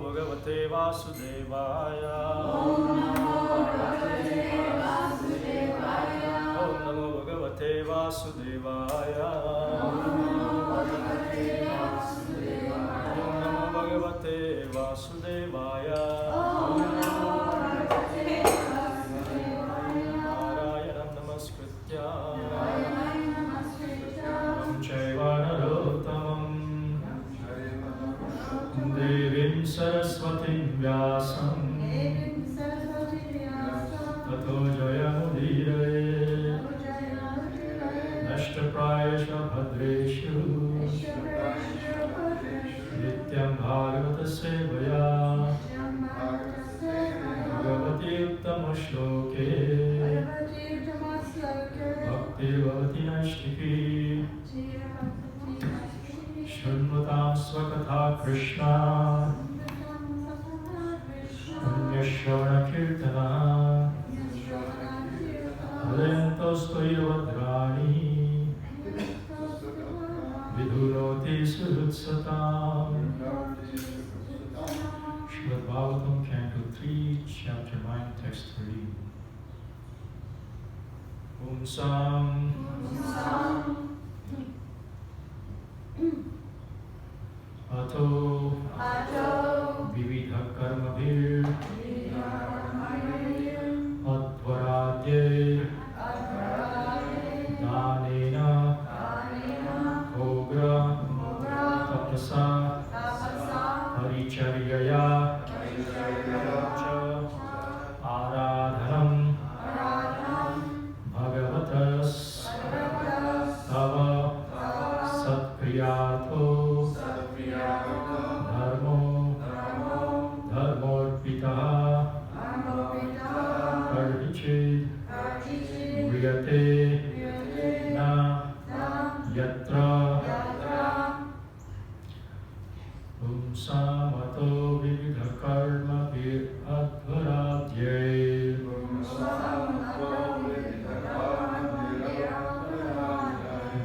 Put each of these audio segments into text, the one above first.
Bhagavate Vasudevaya. Om Namo Bhagavate Vasudevaya. Om Namo Bhagavate Vasudevaya. Narayanam Namaskritya Om Chaiva Narottamam Devim Saraswatim Vyasam Tato Jayamudiraye Nashtaprayasha Bhadreshu Nityam Bhagavata Sevaya Bhagavati Uttama Shloke Bhakti Bhavati Nashtiki Shunvatam Svakatha Krishna Punyashravana Kirtana Alentos Toyavadrani Viduroti Surutsatam. Srimad Bhagavatam, Canto 3, Chapter 9, Text 3. Om Sam Ato Vividha Karmabhir Advaradye Danena Ogra Tapasa Paricharyaya Aradhanam Bhagavatas Tava Satpriyato Dharmorpitaha Karvichid Vriyate Na Yatra Samato Vividha Karma Vir Advaradye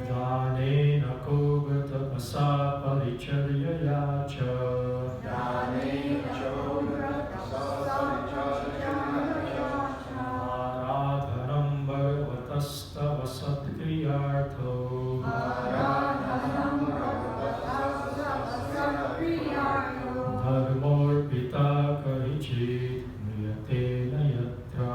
Dhanena Kogata Pasa Paricharyaya Cha Aradhanam Bhagavatastava Satkriyartho Dharmorpita Karichit Mriyate Nayatra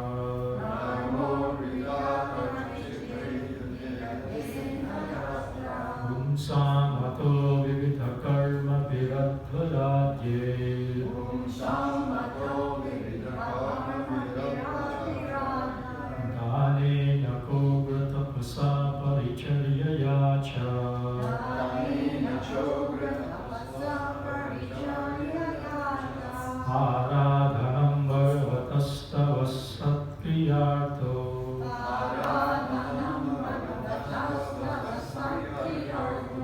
Om Samato Vividha Karma Viradvaradye Dhanena Kograta Pasa Paricharyaya Cha Aradhanam Bhagavatastava Satkriyartho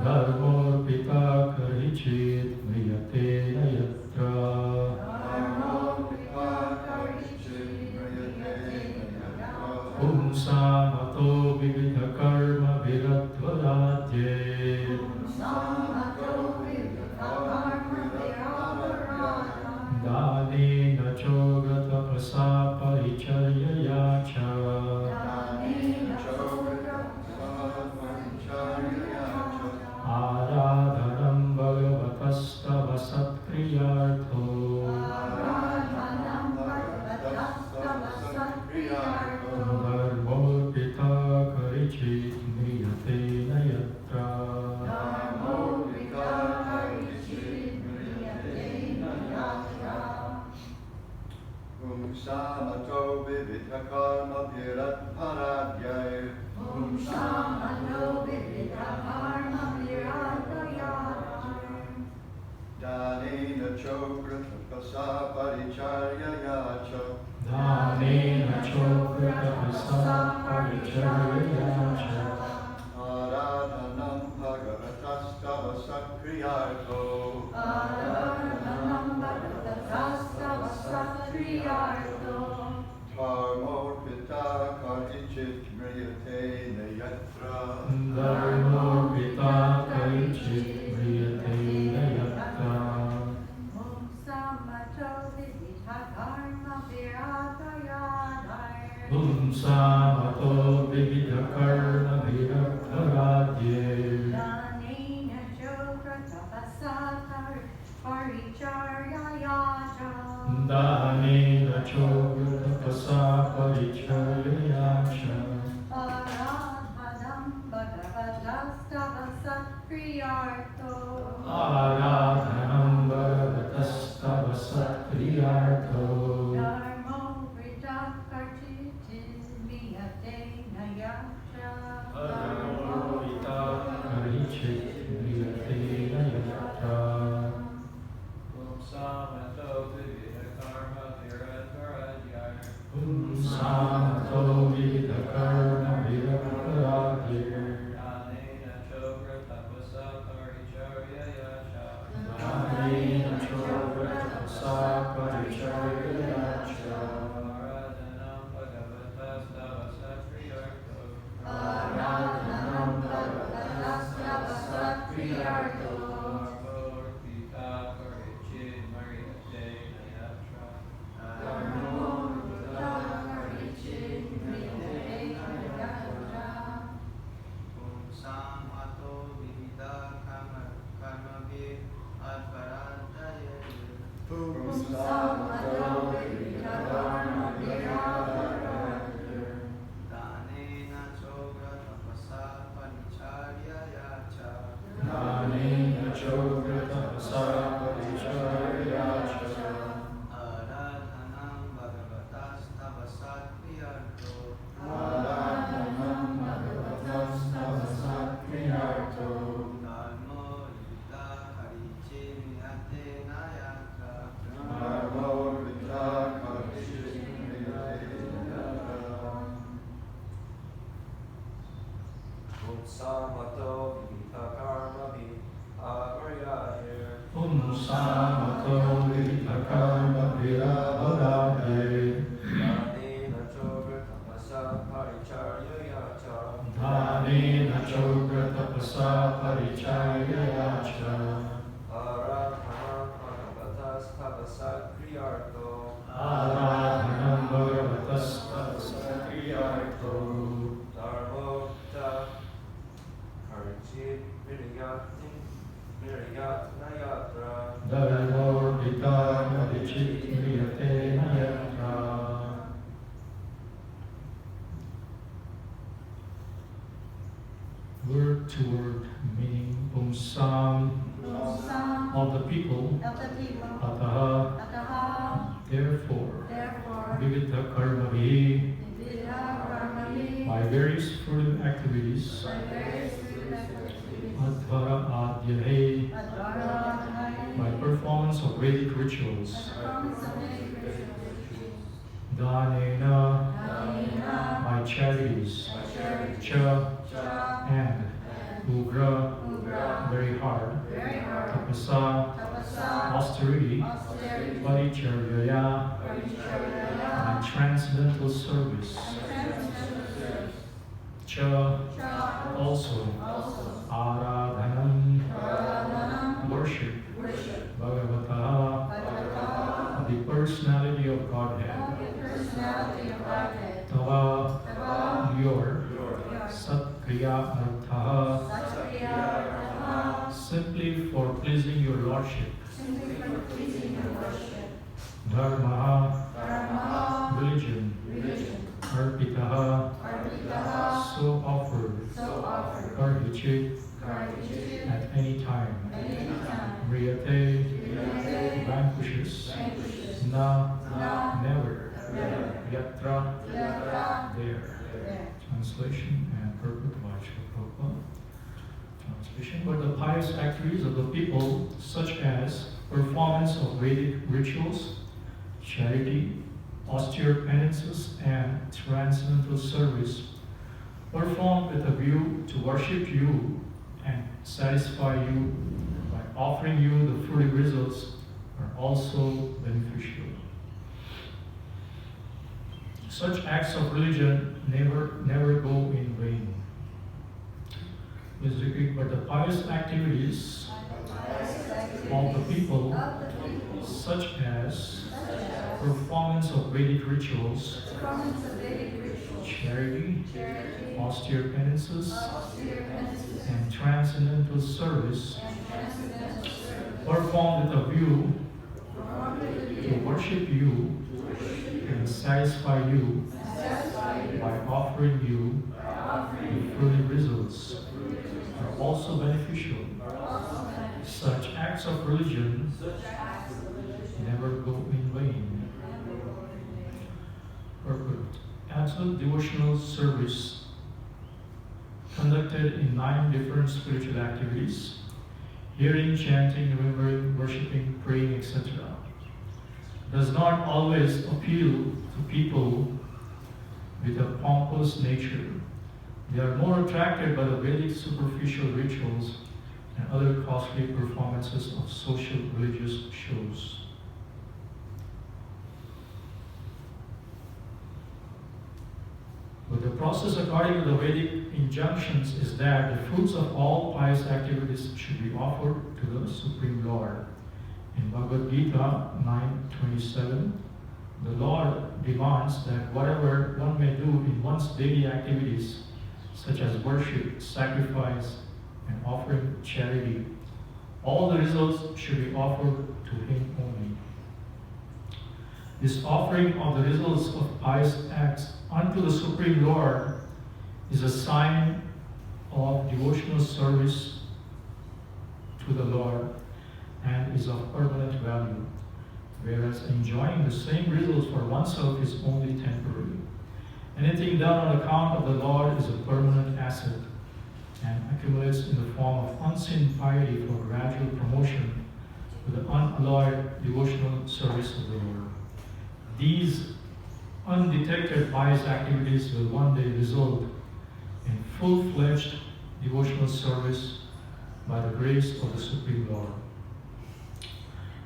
Dharmorpita Karichit Mriyate Nayatra Om Samato Vividha Karma Viradvaradye Dhanena Chograta Prasa Paricharyaya Cha Aradhanam Bhagavatastava Satkriyartho Dharmorpita Karichit Mriyate Nayatra Samato Vividha Karma Viradvaradye Dhanena Chograta Pasa Paricharyaya Cha Dhanena Chograta Pasa Paricharyaya Cha Aradhanam Bhagavatastava Satkriyartho Dharmorpita Karichit Mriyate Nayatra Dharmorpita Karichit Mriyate Nayatra Pumsamato vividhakarma viraktaradye. Danena chokra tapasatar paricharyaya. Danena chokra tapasa parichayacha. Aradhanam bhagavatastavasatkriyarto. Aradhanam bhagavatastava sakriyartho. Dharmo vritakarchitin miyate nayacha. Dharmo vitakarchit viyatena yatra. Pumsamato vividhakarma viratvaradhyaya. Pumsamato vividhakarma viraktaradye. Danena chokra tapasa paricharyaya. Danena chokra tapasa parichayacha. Aradhanam bhagavatastavasatkriyarto. Aradhanam bhagavatastavasatkriyarto. Vitakarchit mariyate nayatra. Dharmo vritakarchitin miyate nayacha. Pumsamato vividhakarma viratvaradhyaya. Pumsamato vividhakarma viratvaradhyaya. Danena chokra tapasa paricharyaya. Danena chokra tapasa parichayacha. Aradhanam bhagavatastavasatkriyarto. Aradhanam bhagavatam sakriyarto. Dharmo vitakarchit miyate nayatra. Dharmo vitakarchit miyate nayatra. Pumsamato vividhakarma viratvaradhyaya. Pumsamato vividhakarma viratvaradye. Danena chokra tapasa paricharyaya. Dhanena chokra tapasa parichayacha. Aradhanam bhagavatastavasatkriyarto. Aradhanam bhagavatastava sakriyarto. Dharmo vitakarchit virayatna yatra. Dharmo vitakarchit viyatena yatra. Word to word meaning Pumsam Pumsam of the people, of the people. Ataha, Ataha. therefore, Therefore, Vividha Karmavi, vividhakarmavi. by various fruitive activities, By various fruit activities. Advara Adyahe, Advaradhyaya. by performance of Vedic rituals, Performance of Vedic rituals. Dhanena, Dhanena. by charities, By charity. Cha, Cha. and Ugra, Ugra. very hard, Very hard. Tapasa, Tapasa. austerity, Austerity. Paricharyaya, Paricharyaya. by transcendental service, Transcendental. Cha, Cha. also, Also. Aradhanam, Aradhanam. worship, Worship. Bhagavataha, Bhagavata. the personality of Godhead, The personality of Godhead. Tava, Tava. your, Your. Satkriya Arthaha, Satriya. simply for pleasing your Lordship, Simply for pleasing your worship. Dharma, Dharma. religion, Religion. Arpitaha, Arpitaha. so offered, So offered. Karhichit, Gratitude. at any time, At any time. Riyate, Riyate. vanquishes, Vanquishes. na, Na. never, Never. yatra, Yatra. there. There. Translation and purport by Srila Prabhupada. Translation. But the pious activities of the people, such as performance of Vedic rituals, charity, austere penances, and transcendental service, performed with a view to worship you and satisfy you by offering you the fruitive results, are also beneficial. Such acts of religion never go in vain. Please repeat, but the pious activities of the people, such as performance of Vedic rituals, performance of Vedic rituals, charity, charity, austere penances, austere penances, and transcendental service and transcendental service, performed with a view performed with a to view worship you and satisfy you to satisfy you by offering you by offering the you fruity results are also beneficial. also beneficial. Such acts of religion Acts of religion never go in vain. never go in vain. Purport. Absolute devotional service conducted in 9 different spiritual activities: hearing, chanting, remembering, worshipping, praying, etc., does not always appeal to people with a pompous nature. They are more attracted by the Vedic superficial rituals and other costly performances of social religious shows. But the process according to the Vedic injunctions is that the fruits of all pious activities should be offered to the Supreme Lord. In Bhagavad Gita 9:27, the Lord demands that whatever one may do in one's daily activities, such as worship, sacrifice, and offering charity, all the results should be offered to Him only. This offering of the results of pious acts unto the Supreme Lord is a sign of devotional service to the Lord and is of permanent value, whereas enjoying the same results for oneself is only temporary. Anything done on account of the Lord is a permanent asset and accumulates in the form of unseen piety for gradual promotion to the unalloyed devotional service of the Lord. These undetected pious activities will one day result in full-fledged devotional service by the grace of the Supreme Lord.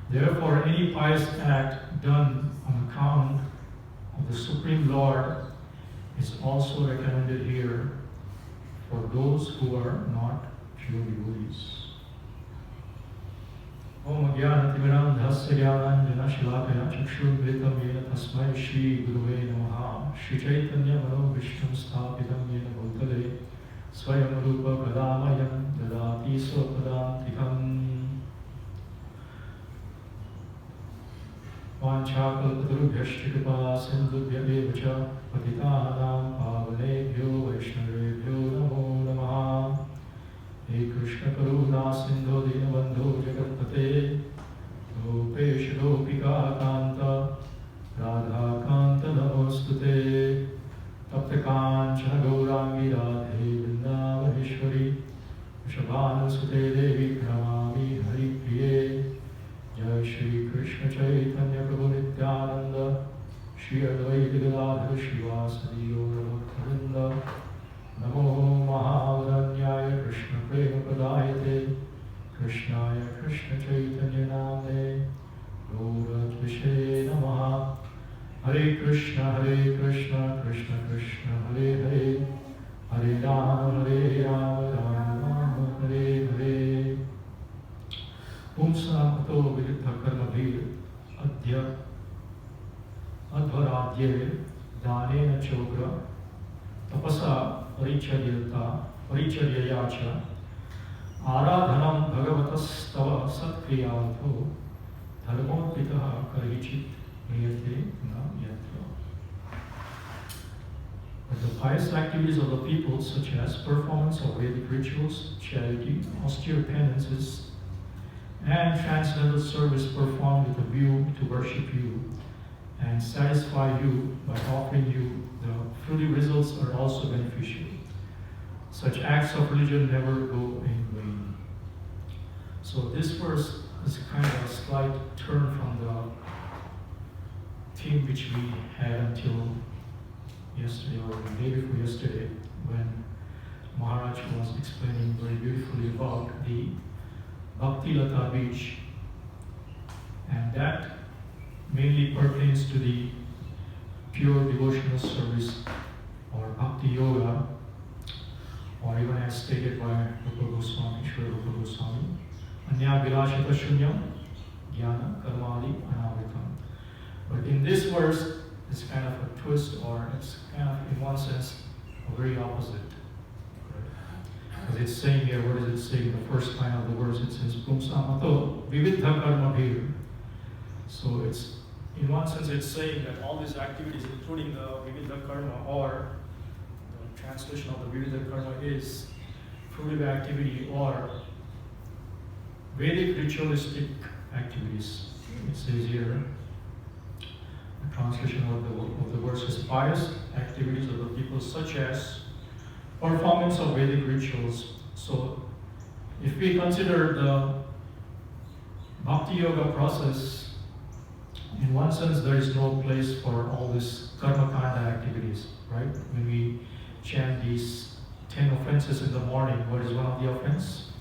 Therefore, any pious act done on account of the Supreme Lord is also recommended here for those who are not pure devotees. Om Jnana Dhasya Jnananjana Shalakaya Chakshurmritam Yena Tasmai Shri Guruve Namaha Shri Chaitanya Mano Vishnu Sthapitam Yena Bhutale Swayam Rupa Kadamayam Dadati Swapadantikam Vanchakalpatarubhyashcha Kripa Sindhubhyamev Cha Patitanam Pavanebhyo Vaishnavebhyo Namo Namaha. He Krishna Karuna Sindhu Dinabandhu Jagatpate Gopesha Gopika Kanta Radha Kanta Namostute Tapta Kanchana Gaurangi Radhe Vrindavaneshwari Vrishabhanusute Devi Pranamami Hari Priye Jai Shri Krishna Chaitanya Prabhu Nityananda Shri Advaita Gadadhara Shivasadi Gaura Namo Mahavadanyaya Krishna Prema Pradayate Krishnaya Krishna Chaitanya Namne Gaura Tvishe Namaha. Hare Krishna Krishna Krishna Hare Hare Hare Rama Rama Hare Hare. Pumsam Ato Viruddha Karmabhir Adhya Advaradhye Danena Chogra Tapasa Paricharyaya cha Aradhanam Bhagavatastava Satkriyato Dharmopitaha Karichit Niyate Na Yatra. But the pious activities of the people, such as performance of Vedic rituals, charity, austere penances, and transcendental service performed with a view to worship you and satisfy you by offering you the fruity results are also beneficial. Such acts of religion never go in vain. So this verse is kind of a slight turn from the theme which we had until yesterday or the day before yesterday, when Maharaj was explaining very beautifully about the Bhakti Lata Beach, and that mainly pertains to the pure devotional service or Bhakti Yoga, or even as stated by Rupa Goswami, Shri Rupa Goswami, Anya Vilashita Shunyam Jnana Karmali Anavritam. But in in this verse, it's kind of a twist, or it's kind of, in one sense, a very opposite. Because it's saying here, what is it saying? The first line of the verse, it says, Pumsamato vividha karma bhir. So it's, in one sense, it's saying that all these activities, including the vividha karma, or the translation of the vividha karma is fruitive activity or Vedic ritualistic activities. It says here, the translation of the verse is pious activities of the people, such as performance of Vedic rituals. So, if we consider the Bhakti Yoga process, in one sense, there is no place for all these karma kanda activities, right? When we chant these 10 offenses in the morning, what is one of the offense?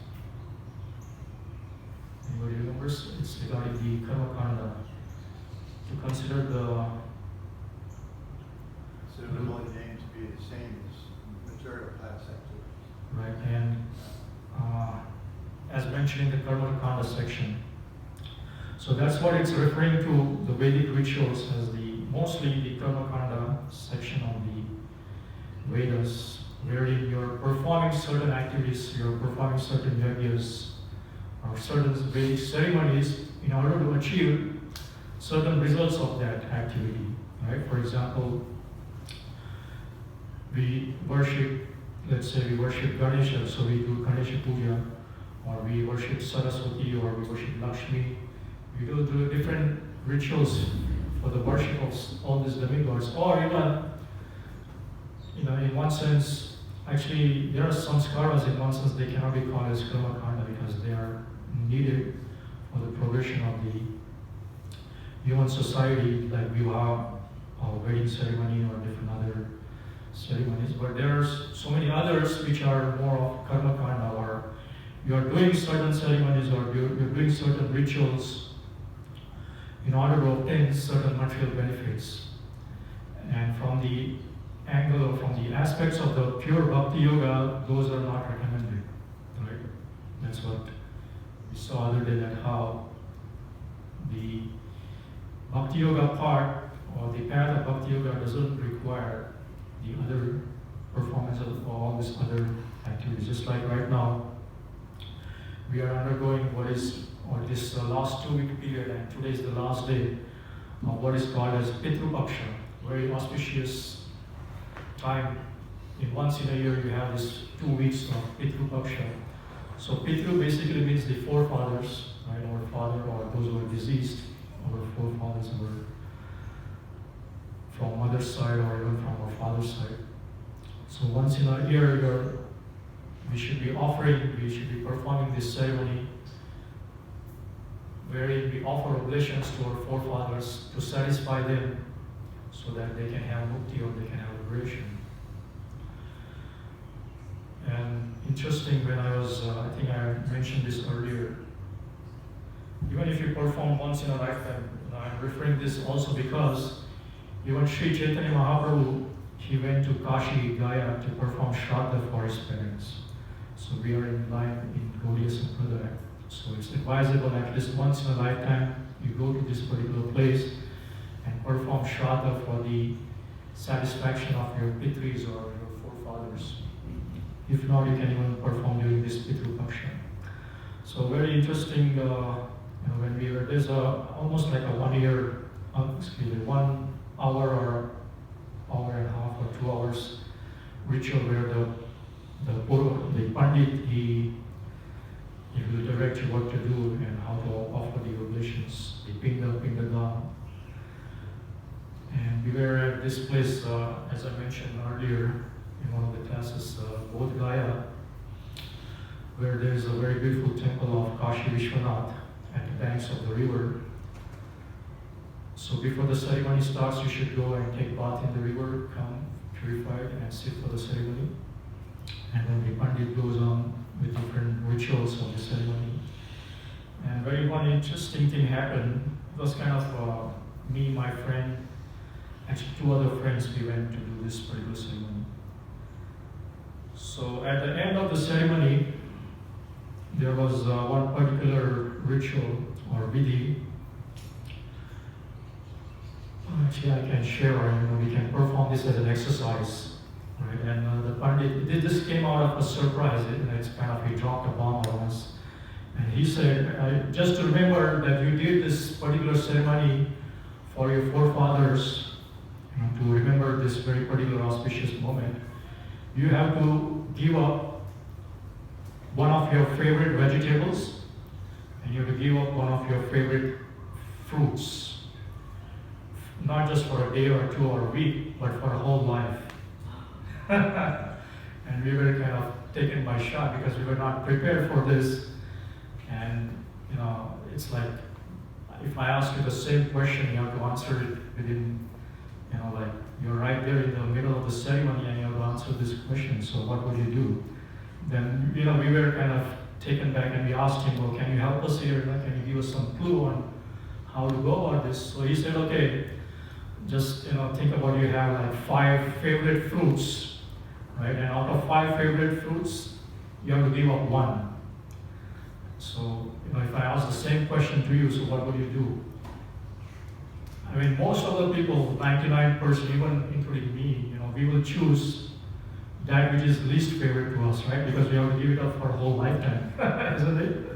Anybody remembers? It's regarding the karma kanda. To consider the Ceremonial names be the same as material class activities. right, and as mentioned in the karma kanda section. So that's what it's referring to, the Vedic rituals, as mostly the karma kanda section of the Vedas, wherein you're performing certain activities, you're performing certain yajnas or certain Vedic ceremonies in order to achieve certain results of that activity. Right? For example, we worship, let's say we worship Ganesha, so we do Ganesha Puja, or we worship Saraswati, or we worship Lakshmi. We do the different rituals for the worship of all these demigods, or even, in one sense, actually there are samskaras, in one sense they cannot be called as karma kanda because they are needed for the progression of the human society, like vivaha or wedding ceremony or different other ceremonies. But there are so many others which are more of karma kanda, or you are doing certain ceremonies or you're doing certain rituals in order to obtain certain material benefits. And from the angle or from the aspects of the pure bhakti yoga, those are not recommended. Right? That's what we saw other day, that how the bhakti yoga part or the path of bhakti yoga doesn't require the other performance of all these other activities. Just like right now, we are undergoing this last 2-week period, and today is the last day of what is called as Pitru Paksha, very auspicious time. Once in a year, you have this 2 weeks of Pitru Paksha. So Pitru basically means the forefathers, right? Our father or those who are deceased, our forefathers, or from mother's side or even from our father's side. So once in a year, we should be performing this ceremony wherein we offer oblations to our forefathers to satisfy them so that they can have mukti or they can have liberation. And interesting, when I think I mentioned this earlier, even if you perform once in a lifetime, I'm referring this also because even Sri Chaitanya Mahaprabhu, he went to Kashi, Gaya to perform Shraddha for his parents. So we are in line in Gaudiya Sampradaya. So it's advisable at least once in a lifetime you go to this particular place and perform Shraddha for the satisfaction of your pitris or your forefathers. If not, you can even perform during this Pitru Paksha. So very interesting, when we were, there's almost like a 1 hour or hour and a half or 2 hours ritual where the Pandit, he will direct you what to do and how to offer the oblations, the Pinda. And we were at this place, as I mentioned earlier in one of the classes, Bodh Gaya, where there is a very beautiful temple of Kashi Vishwanath at the banks of the river. So before the ceremony starts, you should go and take bath in the river, come purified and sit for the ceremony. And then the Pandit goes on with different rituals of the ceremony. And one interesting thing happened. It was kind of me, my friend, actually 2 other friends, we went to do this particular ceremony. So at the end of the ceremony, there was one particular ritual or vidhi actually I can share, or we can perform this as an exercise, right? And the Pandit, this came out of a surprise. It's kind of, he dropped a bomb on us. And he said, just to remember that you did this particular ceremony for your forefathers, to remember this very particular auspicious moment, you have to give up one of your favorite vegetables, and you have to give up one of your favorite fruits. Not just for a day or two or a week, but for a whole life. And we were kind of taken by shock because we were not prepared for this. And it's like, if I ask you the same question, you have to answer it within, like you're right there in the middle of the ceremony and you have to answer this question. So what would you do? Then, we were kind of taken back and we asked him, well, can you help us here? Can you give us some clue on how to go about this? So he said, okay, just think about, you have like 5 favorite fruits, right? And out of 5 favorite fruits, you have to give up 1. So, if I ask the same question to you, so what would you do? I mean, most of the people, 99%, even including me, we will choose that which is least favorite to us, right? Because we have to give it up for a whole lifetime, isn't it?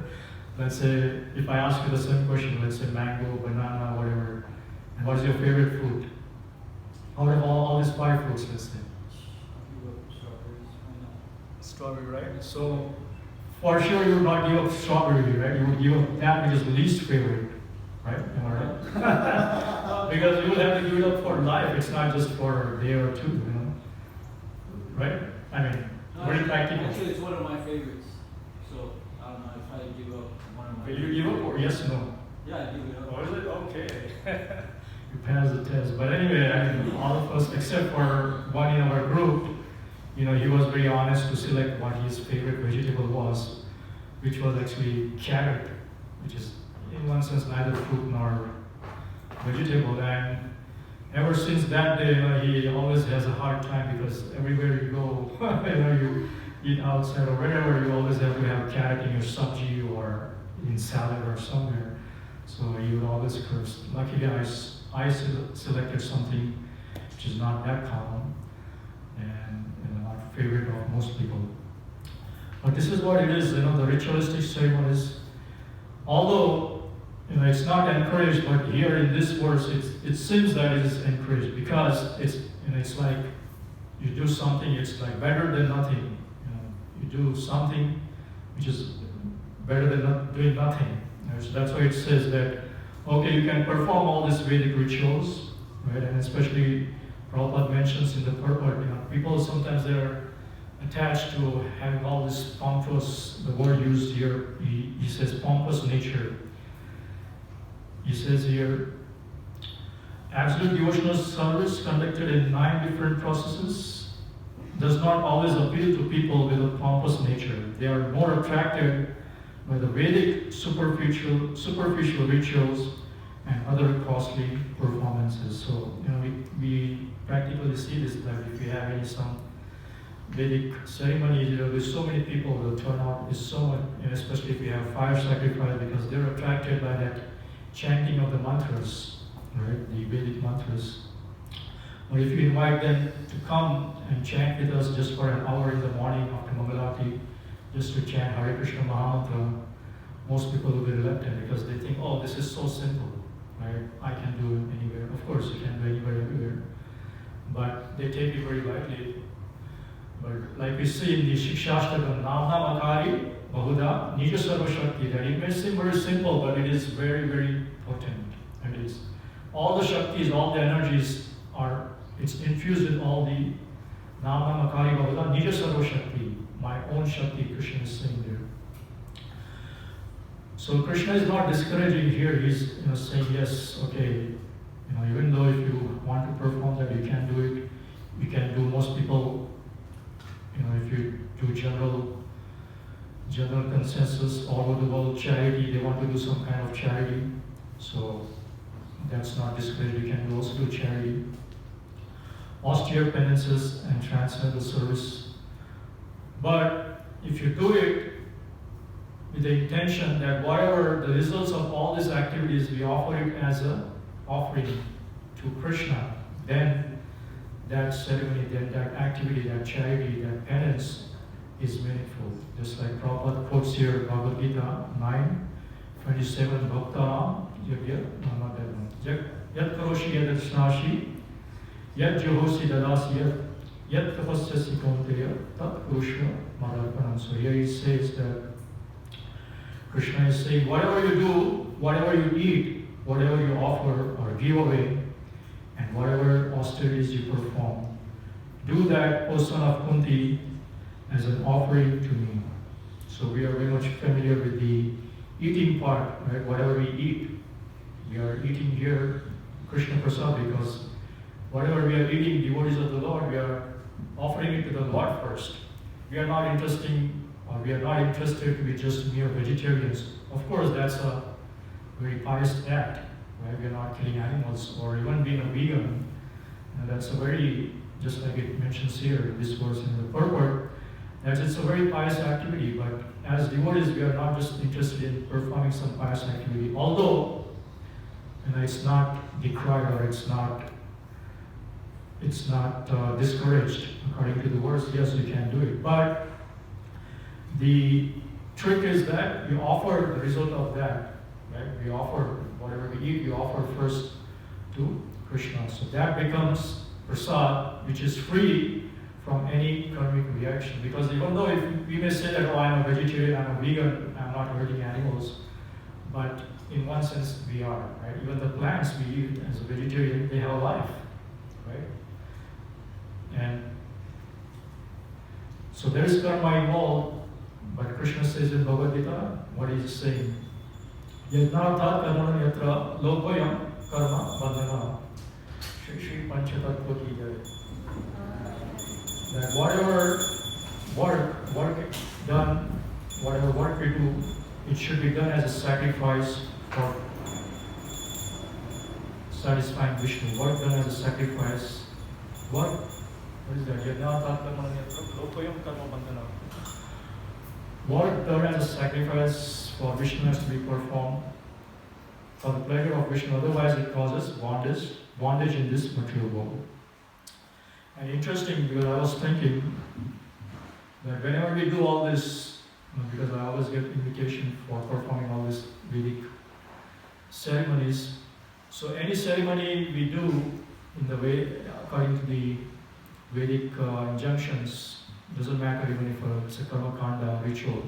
Let's say, if I ask you the same question, let's say mango, banana, whatever, and what is your favorite fruit? Out of all these 5 fruits, let's say. Strawberry, right? So, for sure you would not give up strawberry, right? You would give up that which is least favorite, right? Am I right? Because you will have to give it up for life. It's not just for a day or two, right? I mean, very practical. Actually, it's one of my favorites. So I don't know if I give up one of my. But you give up, or yes or no? Yeah, I give it up. Or is it okay? You pass the test. But anyway, I mean, all of us except for one in our group, he was very honest to select what his favorite vegetable was, which was actually carrot, which is in one sense neither fruit nor vegetable. And ever since that day, he always has a hard time because everywhere you go, you eat outside or wherever, you always have to have carrot in your sabji or in salad or somewhere. So he would always curse. Luckily, I selected something which is not that common and not favorite of most people. But this is what it is, the ritualistic ceremonies. Although, it's not encouraged, but here in this verse, it seems that it is encouraged because it's like you do something, it's like better than nothing. You do something which is better than not doing nothing. So that's why it says that, okay, you can perform all these Vedic rituals, right? And especially Prabhupada mentions in the purport, people sometimes they're attached to having all this pompous, the word used here, he says pompous nature. He says here, absolute devotional service conducted in 9 different processes does not always appeal to people with a pompous nature. They are more attracted by the Vedic superficial rituals and other costly performances. So, we practically see this, that if we have some Vedic ceremonies, with so many people, the turnout is so much, especially if we have fire sacrifice, because they're attracted by that chanting of the mantras, right? The Vedic mantras. Or if you invite them to come and chant with us just for an hour in the morning after Mangalati, just to chant Hare Krishna Mahamantra, most people will be reluctant because they think, oh, this is so simple, right? I can do it anywhere. Of course, you can do anywhere, everywhere. But they take it very lightly. But like we see in the Shikshashtakam, Namna Makari Bahuda Nija Sarva Shakti, that it may seem very simple, but it is very, very potent. It is. All the Shaktis, all the energies it's infused with all the Namna Makari Bahuda Nija Sarva Shakti, my own Shakti, Krishna is saying there. So Krishna is not discouraging here, he's saying, yes, okay, even though if you want to perform that, you can do it. You can do, most people, if you do general consensus all over the world, charity, they want to do some kind of charity. So that's not discouraged, you can also do charity. Austere penances and transcendental service. But if you do it with the intention that whatever the results of all these activities, we offer it as an offering to to Krishna, then that ceremony, then that activity, that charity, that penance is meaningful. Just like Prabhupada quotes here, Bhagavad Gita 9:27, Bhakta, no, not that one. Yat karoshi yad shnashi, yat johosi dadasi, yat tapasyasi kaunteya, tat kurushya madarpanam. So here he says that Krishna is saying, whatever you do, whatever you eat, whatever you offer or give away, and whatever austerities you perform, do that, O son of Kunti, as an offering to me. So we are very much familiar with the eating part, right? Whatever we eat, we are eating here Krishna Prasad, because whatever we are eating, devotees of the Lord, we are offering it to the Lord first. We are not interested to be just mere vegetarians. Of course, that's a very pious act, right? We are not killing animals, or even being a vegan. And that's a very, just like it mentions here in this verse in the purport, that it's a very pious activity. But as devotees, we are not just interested in performing some pious activity. Although, it's not decried or it's not discouraged according to the verse. Yes, you can do it. But the trick is that you offer the result of that, right? We offer whatever we eat, we offer first to Krishna. So that becomes prasad, which is free from any karmic reaction. Because even though if we may say that, oh, I'm a vegetarian, I'm a vegan, I'm not hurting animals, but in one sense we are, right? Even the plants we eat as a vegetarian, they have a life, right? And so there is karma involved, but Krishna says in Bhagavad Gita, what is he saying? Yajnartha karma yatra lokoyam karma bandhana. Shri Panchatattva ki jai. That whatever work done, whatever work we do, it should be done as a sacrifice for satisfying Vishnu. Work done as a sacrifice. What is that? Yajnartha karma yatra lokoyam karma bandhana. Work done as a sacrifice for Vishnu has to be performed for the pleasure of Vishnu, otherwise it causes bondage in this material world. And interesting, because I was thinking that whenever we do all this, because I always get invitation for performing all these Vedic ceremonies, so any ceremony we do in the way, according to the Vedic injunctions, doesn't matter even if it's a karma kanda ritual.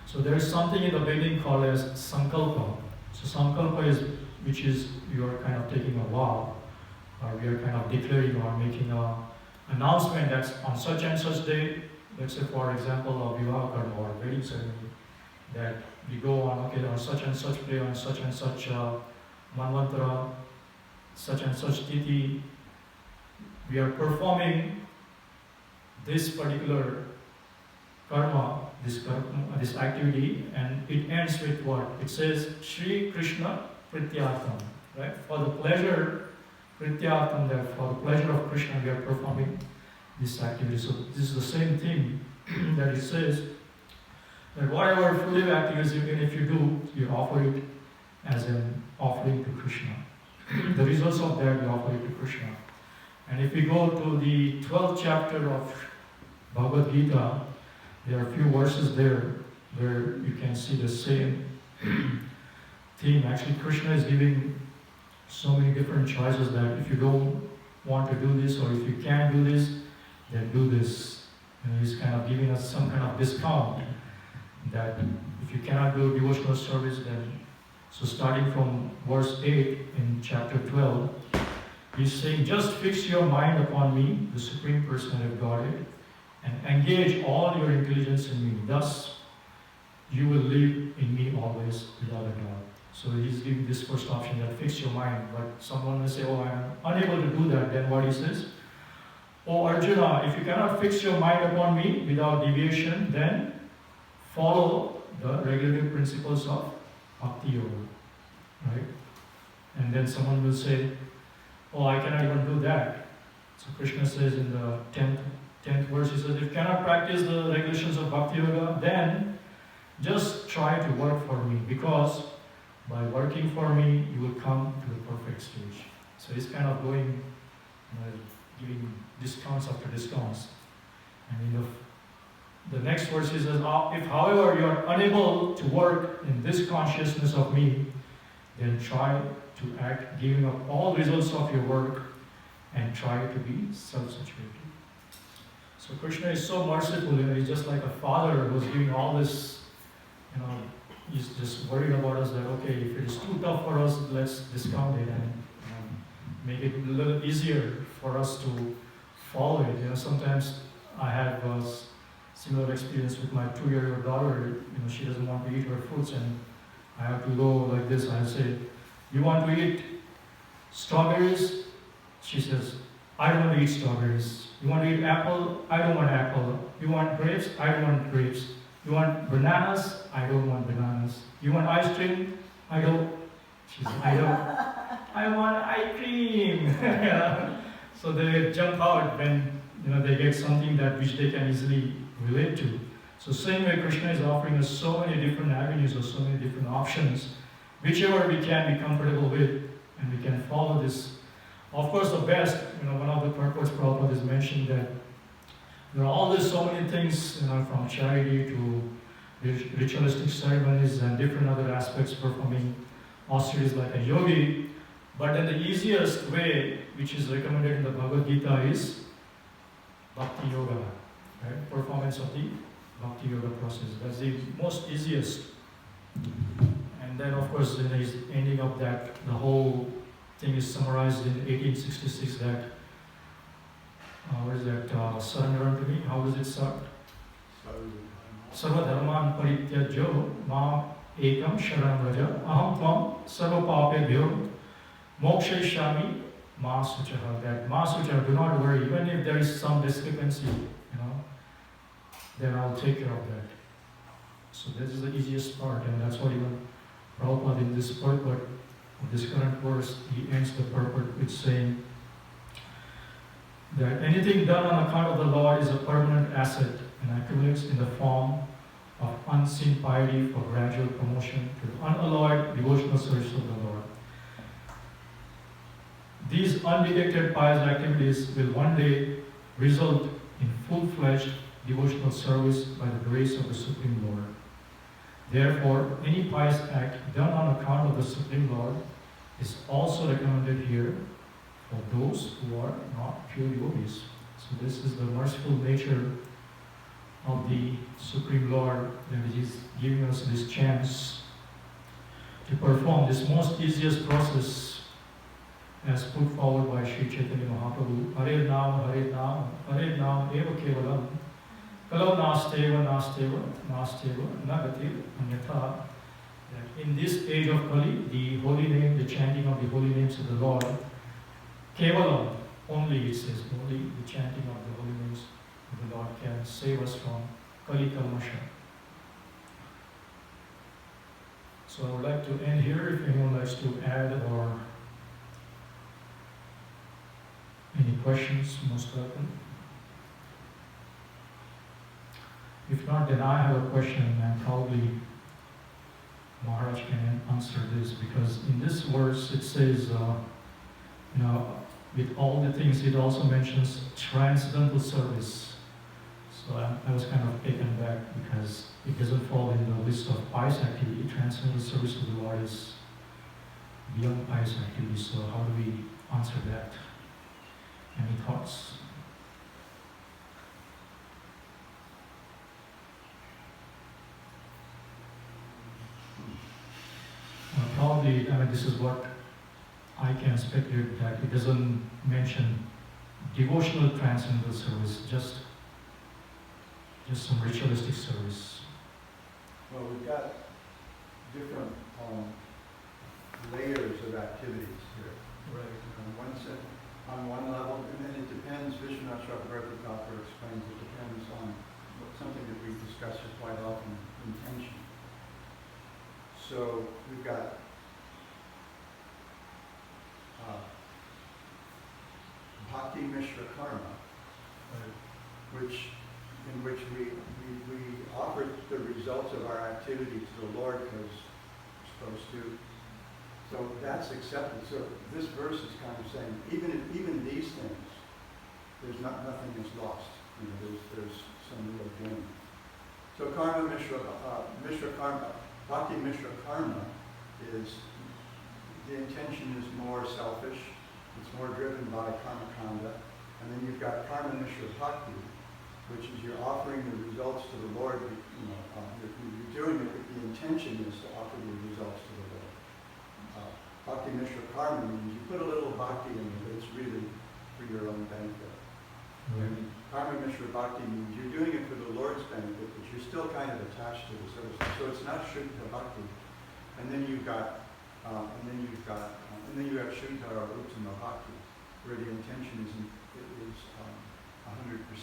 So there is something in the beginning called as sankalpa. So sankalpa is, which is you are kind of taking a vow, or we are kind of declaring or making an announcement that's on such and such day, let's say for example of vivaha karma or wedding ceremony, that we go on, okay, on such and such day, on such and such manvantara, such and such tithi, we are performing this particular karma, this activity, and it ends with what? It says, Shri Krishna Prityartham, right? For the pleasure, Prityartham, that for the pleasure of Krishna, we are performing this activity. So this is the same thing that it says, that whatever fruitive activities, even if you do, you offer it as an offering to Krishna. The results of that, we offer it to Krishna. And if we go to the 12th chapter of Bhagavad Gita, there are a few verses there where you can see the same theme. Actually, Krishna is giving so many different choices that if you don't want to do this, or if you can't do this, then do this. And he's kind of giving us some kind of discount that if you cannot do devotional service, then, so starting from verse 8 in chapter 12, he's saying, just fix your mind upon me, the Supreme Personality of Godhead, and engage all your intelligence in me. Thus, you will live in me always without a doubt. So he's giving this first option, that fix your mind. But someone may say, oh, I'm unable to do that. Then what he says? Oh Arjuna, if you cannot fix your mind upon me without deviation, then follow the regulative principles of Bhakti Yoga. Right? And then someone will say, oh, I cannot even do that. So Krishna says in the 10th verse, he says, if you cannot practice the regulations of Bhakti Yoga, then just try to work for me, because by working for me, you will come to the perfect stage. So he's kind of going, giving discounts after discounts. And the next verse he says, if however you are unable to work in this consciousness of me, then try to act giving up all results of your work and try to be self-saturated. So Krishna is so merciful, he's just like a father who's giving all this, he's just worried about us that, okay, if it is too tough for us, let's discount it and make it a little easier for us to follow it. Sometimes I have a similar experience with my 2-year-old daughter. She doesn't want to eat her fruits and I have to go like this. I say, you want to eat strawberries? She says, I don't want to eat strawberries. You want to eat apple? I don't want apple. You want grapes? I don't want grapes. You want bananas? I don't want bananas. You want ice cream? I don't. She says, I want ice cream. So they jump out when they get something that which they can easily relate to. So same way Krishna is offering us so many different avenues or so many different options, whichever we can be comfortable with, and we can follow this. Of course, the best, one of the purports Prabhupada is mentioned that there are always so many things, from charity to ritualistic ceremonies and different other aspects, performing austerities like a yogi. But then the easiest way, which is recommended in the Bhagavad Gita, is Bhakti Yoga, right? Performance of the Bhakti Yoga process. That's the most easiest. And then, of course, he's ending up that the whole thing is summarized in 1866 that, surrender unto me. How does it start? Sarva dharman parityajyo ma ekam sharanam raja aham tvam sarva papebhyo mokshayishyami ma suchaha. That ma suchaha, do not worry, even if there is some discrepancy, then I'll take care of that. So this is the easiest part, and that's what even Prabhupada in this purport of this current verse, he ends the purport with saying that anything done on account of the Lord is a permanent asset and accumulates in the form of unseen piety for gradual promotion to the unalloyed devotional service of the Lord. These undetected pious activities will one day result in full-fledged devotional service by the grace of the Supreme Lord. Therefore, any pious act done on account of the Supreme Lord is also recommended here for those who are not pure yogis. So this is the merciful nature of the Supreme Lord, that He is giving us this chance to perform this most easiest process as put forward by Sri Chaitanya Mahaprabhu. Hare Nam, Hare Nam, Hare Nam Eva Kevalam. Kalo nasteva, nasteva, nasteva, nagati, anyatha. That in this age of Kali, the holy name, the chanting of the holy names of the Lord, Kevalam, only it says, only the chanting of the holy names of the Lord can save us from Kali Kalmasha. So I would like to end here. If anyone likes to add or any questions, most welcome. If not, then I have a question, and probably Maharaj can answer this, because in this verse it says, with all the things, it also mentions transcendental service. So I was kind of taken back because it doesn't fall in the list of pious activity. Transcendental service to the Lord is beyond pious activity. So how do we answer that? Any thoughts? Probably, this is what I can speculate, that it doesn't mention devotional transcendental service, just some ritualistic service. Well, we've got different layers of activities here. Right. On one level, and then it depends, Vishwanath Chakravarti explains, it depends on something that we discuss quite often, intention. So we've got Bhakti Mishra Karma, in which we offer the results of our activity to the Lord because we're supposed to, So that's accepted. So this verse is kind of saying, even these things, there's nothing is lost. You know, there's some real gain. So karma mishra, mishra karma, bhakti mishra karma is, the intention is more selfish. It's more driven by karma kanda. And then you've got karma mishra bhakti, which is you're offering the results to the Lord. You know, you're doing it, but the intention is to offer the results to the Lord. Bhakti mishra karma means you put a little bhakti in it, but it's really for your own benefit. Right. Karma mishra bhakti means you're doing it for the Lord's benefit, but you're still kind of attached to the service. So it's not shuddha bhakti. And then you've got, and then you have shuddha or uttama bhakti, where the intention is 100%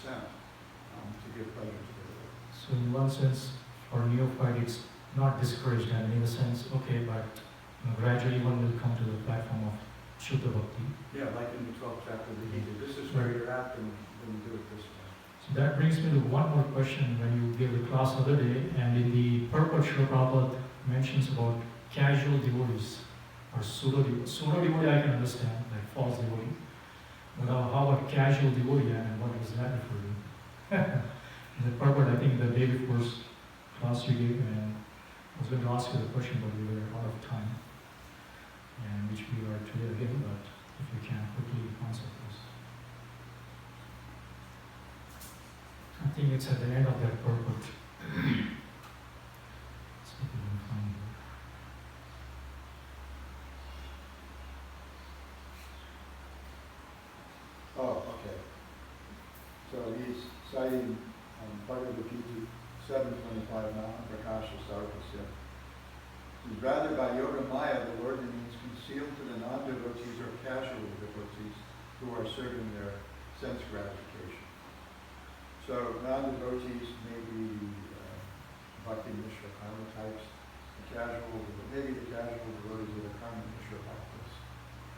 to give pleasure to the Lord. So in one sense, for neophyte, it's not discouraged, and in a sense, okay, but gradually one will come to the platform of Shuddha Bhakti. Yeah, like in the 12th chapter of the Gita. This is where you're at, and then do it this way. So that brings me to one more question. When you gave the class the other day, and in the purport, Srila Prabhupada mentions about casual devotees or pseudo devotees. Pseudo devotee I can understand, like false devotee. But how about casual devotee, and what does that refer to? In the purport, I think the day before class you gave, and I was going to ask you the question, but we were out of time, and which we are today again, but if you can quickly answer this. I think it's at the end of that purport. See if we can find it. Oh, okay. So he's citing Bhagavad Gita 7:25 now, Prakasha Sarvasya. Rather, by Yoga Maya, the Lord remains concealed to the non-devotees or casual devotees who are serving their sense gratification. So non-devotees may be Bhakti Mishra karma types, maybe the casual devotees are the karma Mishra bhaktis.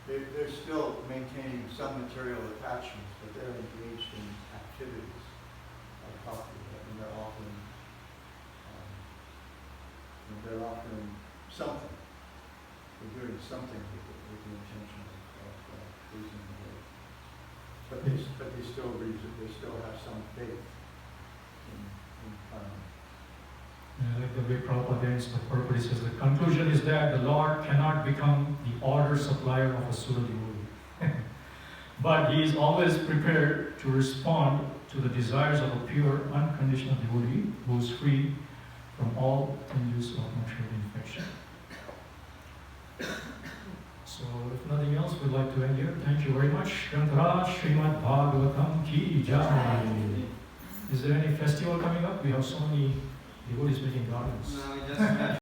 They're still maintaining some material attachments, but they're engaged in activities like bhakti, and they're offering something. They're doing something with the intention of pleasing the Lord. But they still have some faith in karma. I like the way Prabhupada ends the purport. He says the conclusion is that the Lord cannot become the order supplier of a pseudo devotee. But he is always prepared to respond to the desires of a pure, unconditional devotee who is free from all tinges of material infection. So, if nothing else, we'd like to end here. Thank you very much. Grantaraj Srimad Bhagavatam Ki Jai. Is there any festival coming up? We have so many devotees making gardens. No, we just